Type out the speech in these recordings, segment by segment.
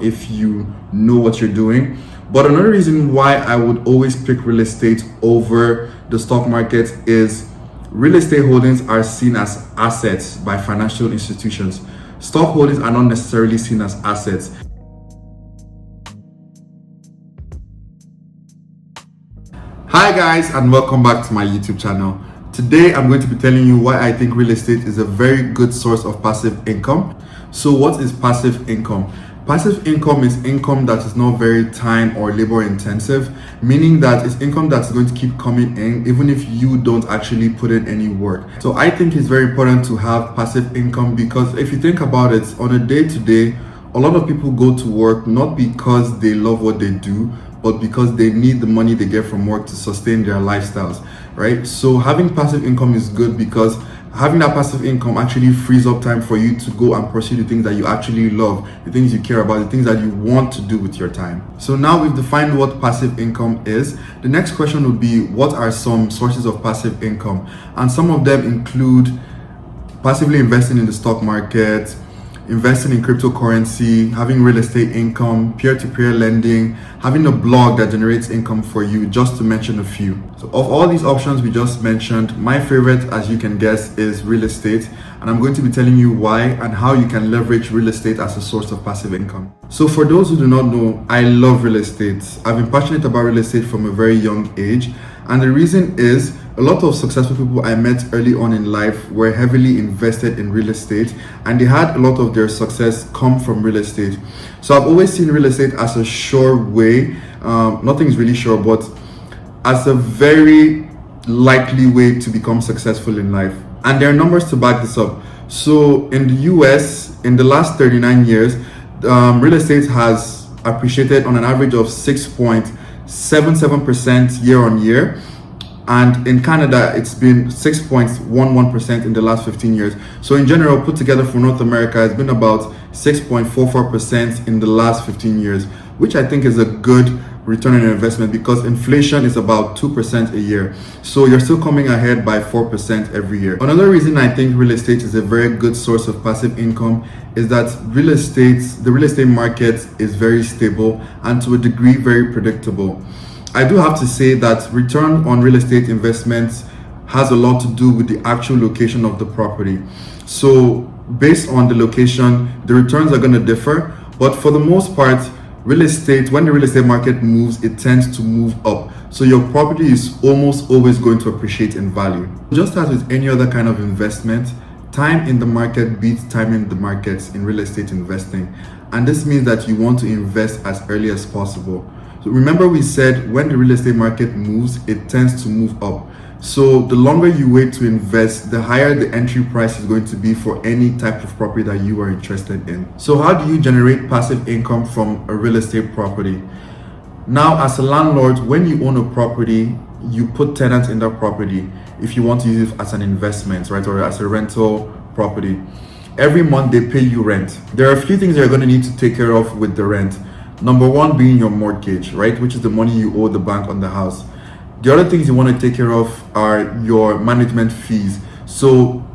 if you know what you're doing. But another reason why I would always pick real estate over the stock market is real estate holdings are seen as assets by financial institutions. Stock holdings are not necessarily seen as assets. Hi guys, and welcome back to my YouTube channel. Today I'm going to be telling you why I think real estate is a very good source of passive income. So what is passive income? Passive income is income that is not very time or labor intensive, meaning that it's income that's going to keep coming in even if you don't actually put in any work. So I think it's very important to have passive income because if you think about it, on a day-to-day, a lot of people go to work not because they love what they do, but because they need the money they get from work to sustain their lifestyles, right? So having passive income is good because having that passive income actually frees up time for you to go and pursue the things that you actually love, the things you care about, the things that you want to do with your time. So now we've defined what passive income is. The next question would be, what are some sources of passive income? And some of them include passively investing in the stock market, investing in cryptocurrency, having real estate income, peer-to-peer lending, having a blog that generates income for you, just to mention a few. So of all these options we just mentioned, my favorite, as you can guess, is real estate. And I'm going to be telling you why and how you can leverage real estate as a source of passive income. So for those who do not know, I love real estate. I've been passionate about real estate from a very young age. And the reason is, a lot of successful people I met early on in life were heavily invested in real estate, and they had a lot of their success come from real estate. So I've always seen real estate as a sure way, nothing's really sure, but as a very likely way to become successful in life. And there are numbers to back this up. So in the US, in the last 39 years, real estate has appreciated on an average of 6.77% year on year. And in Canada, it's been 6.11% in the last 15 years. So in general, put together for North America, it's been about 6.44% in the last 15 years, which I think is a good return on investment because inflation is about 2% a year. So you're still coming ahead by 4% every year. Another reason I think real estate is a very good source of passive income is that the real estate market is very stable and to a degree very predictable. I do have to say that return on real estate investments has a lot to do with the actual location of the property. So based on the location, the returns are going to differ, but for the most part, real estate, when the real estate market moves, it tends to move up. So your property is almost always going to appreciate in value. Just as with any other kind of investment, time in the market beats time in the markets in real estate investing. And this means that you want to invest as early as possible. So remember we said when the real estate market moves, it tends to move up. So the longer you wait to invest, the higher the entry price is going to be for any type of property that you are interested in. So how do you generate passive income from a real estate property? Now, as a landlord, when you own a property, you put tenants in that property if you want to use it as an investment, right, or as a rental property. Every month they pay you rent. There are a few things you're going to need to take care of with the rent. Number one being your mortgage, right, which is the money you owe the bank on the house. The other things you want to take care of are your management fees. So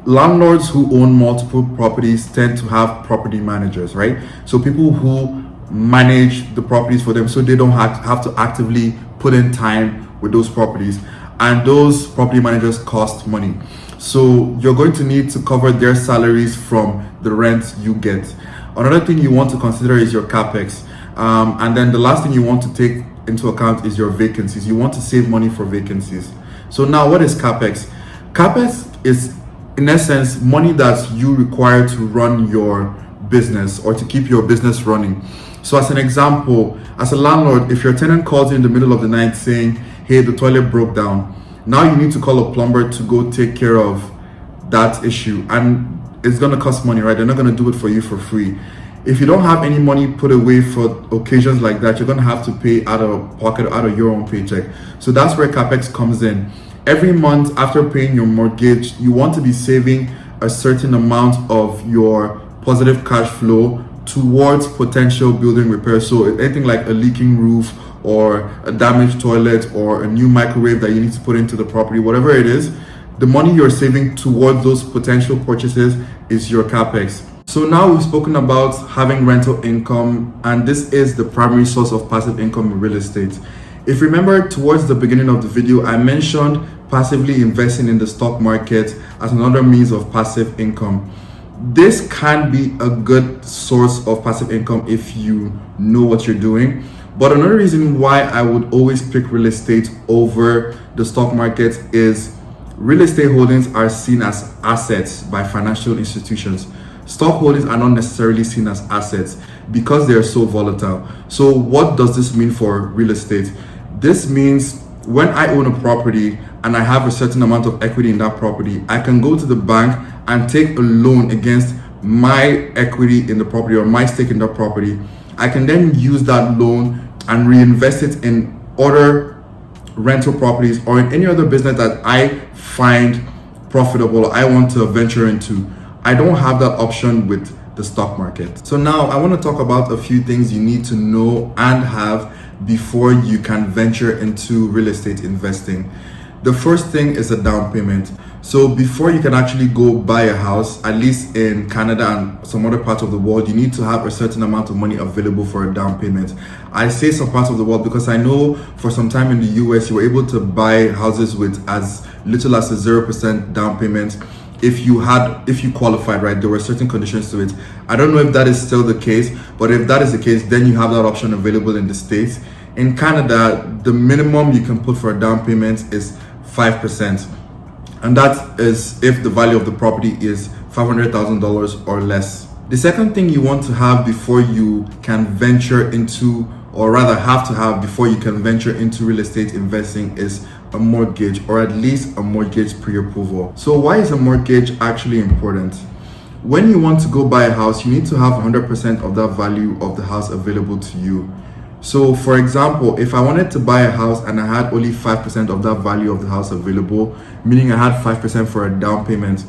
landlords who own multiple properties tend to have property managers, right? So people who manage the properties for them so they don't have to actively put in time with those properties. And those property managers cost money. So you're going to need to cover their salaries from the rent you get. Another thing you want to consider is your capex. And then the last thing you want to take into account is your vacancies. You want to save money for vacancies. So now what is capex? Capex is, in essence, money that you require to run your business or to keep your business running. So as an example, as a landlord, if your tenant calls you in the middle of the night saying, hey, the toilet broke down, now you need to call a plumber to go take care of that issue. And it's going to cost money, right? They're not going to do it for you for free. If you don't have any money put away for occasions like that, you're going to have to pay out of pocket, out of your own paycheck. So that's where capex comes in. Every month after paying your mortgage, you want to be saving a certain amount of your positive cash flow towards potential building repairs. So anything like a leaking roof or a damaged toilet or a new microwave that you need to put into the property, whatever it is, the money you're saving towards those potential purchases is your capex. So now we've spoken about having rental income, and this is the primary source of passive income in real estate. If you remember towards the beginning of the video, I mentioned passively investing in the stock market as another means of passive income. This can be a good source of passive income if you know what you're doing. But another reason why I would always pick real estate over the stock market is real estate holdings are seen as assets by financial institutions. Stock holdings are not necessarily seen as assets because they are so volatile. So what does this mean for real estate? This means when I own a property and I have a certain amount of equity in that property, I can go to the bank and take a loan against my equity in the property or my stake in the property. I can then use that loan and reinvest it in other rental properties or in any other business that I find profitable, I want to venture into. I don't have that option with the stock market. So now I want to talk about a few things you need to know and have before you can venture into real estate investing. The first thing is a down payment. So before you can actually go buy a house, at least in Canada and some other parts of the world, you need to have a certain amount of money available for a down payment. I say some parts of the world because I know for some time in the US, you were able to buy houses with as little as a 0% down payment. If you qualified, right, there were certain conditions to it. I don't know if that is still the case, but if that is the case, then you have that option available in the States. In Canada, the minimum you can put for a down payment is 5%. And that is if the value of the property is $500,000 or less. The second thing you want to have before you can venture into, or rather have to have before you can venture into real estate investing, is a mortgage, or at least a mortgage pre-approval. So why is a mortgage actually important? When you want to go buy a house, you need to have 100% of that value of the house available to you. So for example, if I wanted to buy a house and I had only 5% of that value of the house available, meaning I had 5% for a down payment,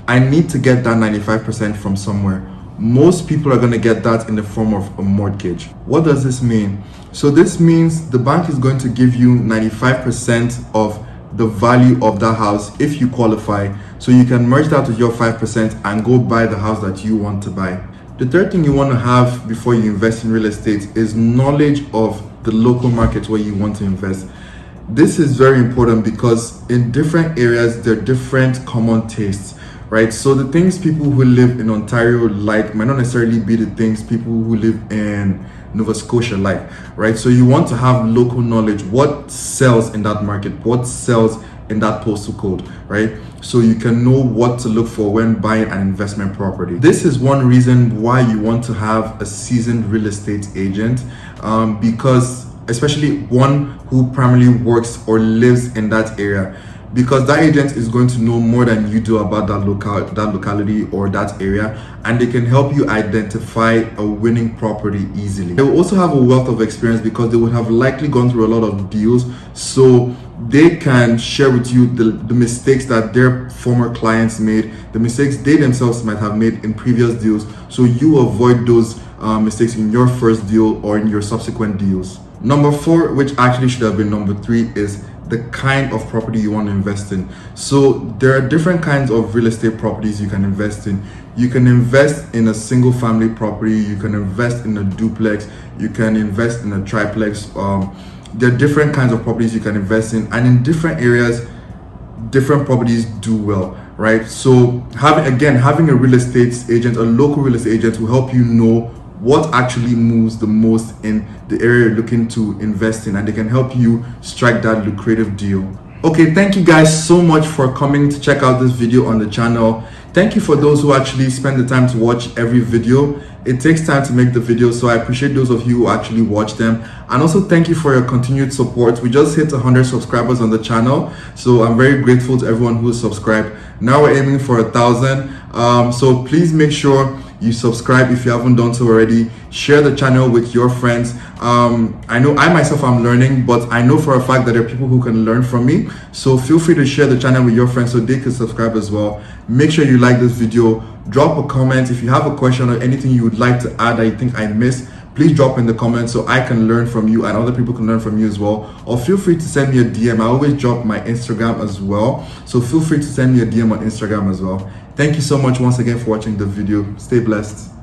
I need to get that 95% from somewhere. Most people are going to get that in the form of a mortgage. What does this mean? So this means the bank is going to give you 95% of the value of that house if you qualify. So you can merge that with your 5% and go buy the house that you want to buy. The third thing you want to have before you invest in real estate is knowledge of the local market where you want to invest. This is very important because in different areas, there are different common tastes, right? So the things people who live in Ontario like might not necessarily be the things people who live in Nova Scotia like, right? So you want to have local knowledge. What sells in that market? What sells in that postal code, right? So you can know what to look for when buying an investment property. This is one reason why you want to have a seasoned real estate agent, because especially one who primarily works or lives in that area, because that agent is going to know more than you do about that locality or that area, and they can help you identify a winning property easily. They will also have a wealth of experience because they would have likely gone through a lot of deals, so they can share with you the mistakes that their former clients made, the mistakes they themselves might have made in previous deals, so you avoid those mistakes in your first deal or in your subsequent deals. Number 4, which actually should have been number 3, is the kind of property you want to invest in. So there are different kinds of real estate properties you can invest in. You can invest in a single family property, you can invest in a duplex, you can invest in a triplex. There are different kinds of properties you can invest in, and in different areas, different properties do well, right? So having a real estate agent, a local real estate agent, will help you know what actually moves the most in the area you're looking to invest in, and they can help you strike that lucrative deal. Okay, thank you guys so much for coming to check out this video on the channel. Thank you for those who actually spend the time to watch every video. It takes time to make the videos, so I appreciate those of you who actually watch them. And also thank you for your continued support. We just hit 100 subscribers on the channel, so I'm very grateful to everyone who subscribed. Now we're aiming for 1,000. So please make sure you subscribe if you haven't done so already. Share the channel with your friends. I know I myself am learning, but I know for a fact that there are people who can learn from me. So feel free to share the channel with your friends so they can subscribe as well. Make sure you like this video. Drop a comment if you have a question or anything you would like to add that you think I missed. Please drop in the comments so I can learn from you and other people can learn from you as well. Or feel free to send me a DM. I always drop my Instagram as well, so feel free to send me a DM on Instagram as well. Thank you so much once again for watching the video. Stay blessed.